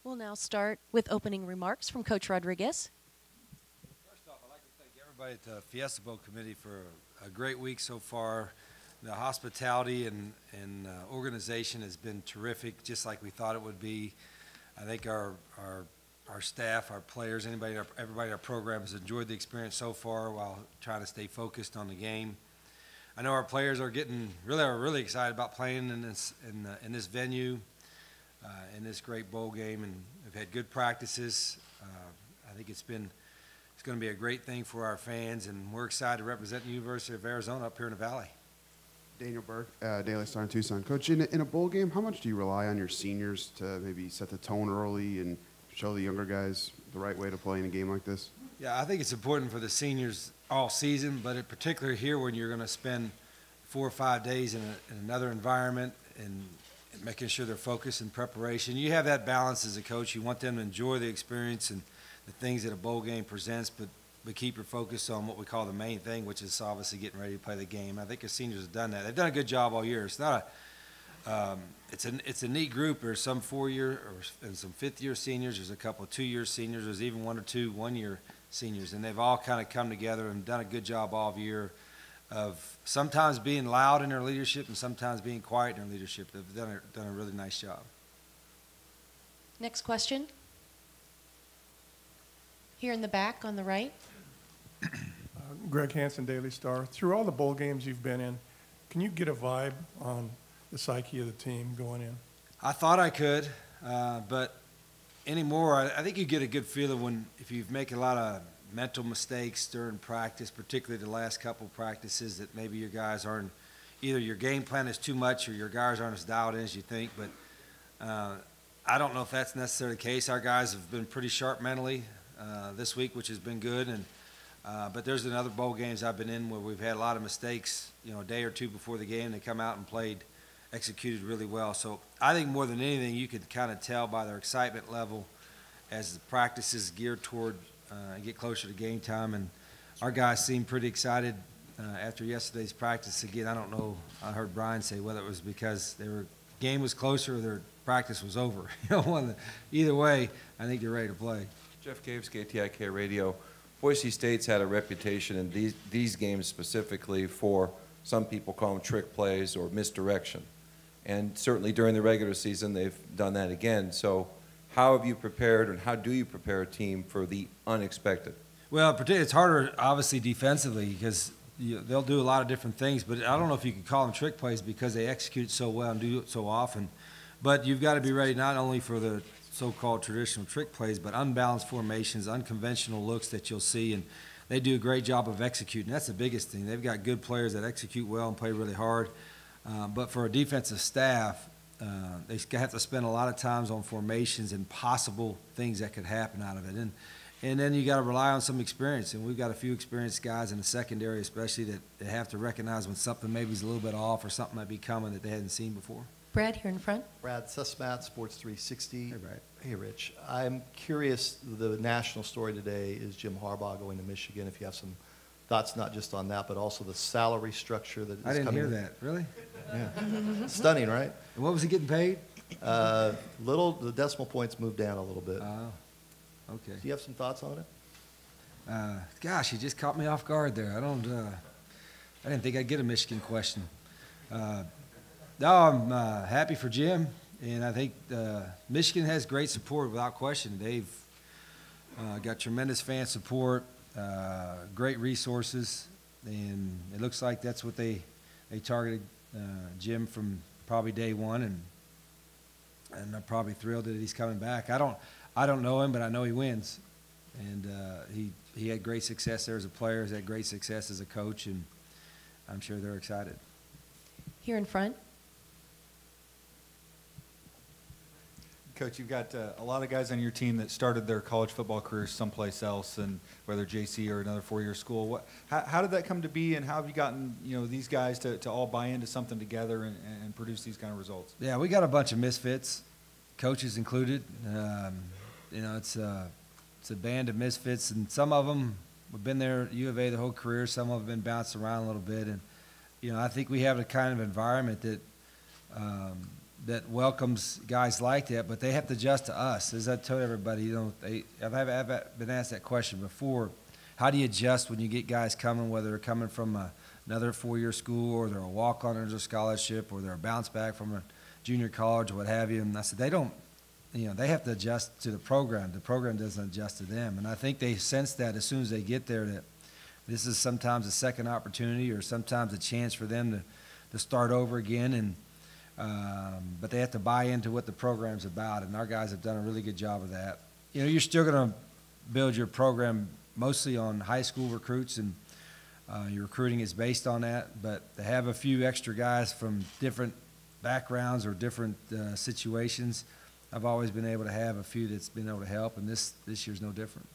We'll now start with opening remarks from Coach Rodriguez. First off, I'd like to thank everybody at the Fiesta Bowl Committee for a great week so far. The hospitality and organization has been terrific, just like we thought it would be. I think our staff, our players, everybody in our program has enjoyed the experience so far while trying to stay focused on the game. I know our players are really excited about playing in this venue, in this great bowl game, and we've had good practices. I think it's going to be a great thing for our fans, and we're excited to represent the University of Arizona up here in the Valley. Daniel Burke, Daily Star in Tucson. Coach, in a bowl game, how much do you rely on your seniors to maybe set the tone early and show the younger guys the right way to play in a game like this? Yeah, I think it's important for the seniors all season, but in particular here when you're going to spend 4 or 5 days in another environment and making sure they're focused in preparation. You have that balance as a coach. You want them to enjoy the experience and the things that a bowl game presents, but keep your focus on what we call the main thing, which is obviously getting ready to play the game. I think our seniors have done that. They've done a good job all year. It's not it's a neat group. There's some 4-year and some 5th-year seniors. There's a couple of 2-year seniors. There's even 1 or 2 1-year seniors, and they've all kind of come together and done a good job all year of sometimes being loud in their leadership and sometimes being quiet in their leadership. They've done a really nice job. Next question. Here in the back on the right. Greg Hansen, Daily Star. Through all the bowl games you've been in, can you get a vibe on the psyche of the team going in? I thought I could, but anymore, I think you get a good feeling if you make a lot of mental mistakes during practice, particularly the last couple of practices, that maybe your guys aren't, either your game plan is too much or your guys aren't as dialed in as you think. But I don't know if that's necessarily the case. Our guys have been pretty sharp mentally this week, which has been good. But there's another bowl games I've been in where we've had a lot of mistakes, a day or two before the game. They come out and executed really well. So I think more than anything, you could kind of tell by their excitement level as the practices geared toward get closer to game time. And our guys seemed pretty excited after yesterday's practice. Again, I don't know, I heard Brian say whether it was because their game was closer or their practice was over. Either way, I think they're ready to play. Jeff Caves, KTIK Radio. Boise State's had a reputation in these games specifically for, some people call them trick plays or misdirection. And certainly during the regular season, they've done that again. So how have you prepared, and how do you prepare a team for the unexpected? Well, it's harder, obviously, defensively, because they'll do a lot of different things. But I don't know if you could call them trick plays because they execute so well and do it so often. But you've got to be ready not only for the so-called traditional trick plays, but unbalanced formations, unconventional looks that you'll see, and they do a great job of executing. That's the biggest thing. They've got good players that execute well and play really hard. But for a defensive staff, they have to spend a lot of times on formations and possible things that could happen out of it. And then you got to rely on some experience, and we've got a few experienced guys in the secondary especially that have to recognize when something maybe is a little bit off or something might be coming that they hadn't seen before. Brad, here in front. Brad Sussmat, Sports 360. Hey, Brad. Hey, Rich. I'm curious, the national story today is Jim Harbaugh going to Michigan. If you have some thoughts, not just on that, but also the salary structure that is coming. I didn't hear that. Really? Yeah. Stunning, right? And what was he getting paid? The decimal points moved down a little bit. Okay. Do you have some thoughts on it? Gosh, you just caught me off guard there. I didn't think I'd get a Michigan question. No, I'm happy for Jim, and I think Michigan has great support without question. They've got tremendous fan support, great resources, and it looks like that's what they targeted Jim from probably day one, and I'm probably thrilled that he's coming back. I don't know him, but I know he wins, and he had great success there as a player. He's had great success as a coach, and I'm sure they're excited. Here in front. Coach, you've got a lot of guys on your team that started their college football careers someplace else, and whether JC or another 4-year school. How did that come to be, and how have you gotten these guys to all buy into something together and produce these kind of results? Yeah, we got a bunch of misfits, coaches included. It's a band of misfits, and some of them have been there at U of A their whole career. Some of them have been bounced around a little bit, and I think we have a kind of environment that that welcomes guys like that, but they have to adjust to us. As I told everybody, I've been asked that question before. How do you adjust when you get guys coming, whether they're coming from another four-year school, or they're a walk-on under a scholarship, or they're a bounce back from a junior college, or what have you? And I said, they have to adjust to the program. The program doesn't adjust to them. And I think they sense that as soon as they get there, that this is sometimes a second opportunity, or sometimes a chance for them to start over again. But they have to buy into what the program's about, and our guys have done a really good job of that. You're still going to build your program mostly on high school recruits, and your recruiting is based on that. But to have a few extra guys from different backgrounds or different situations, I've always been able to have a few that's been able to help, and this year's no different.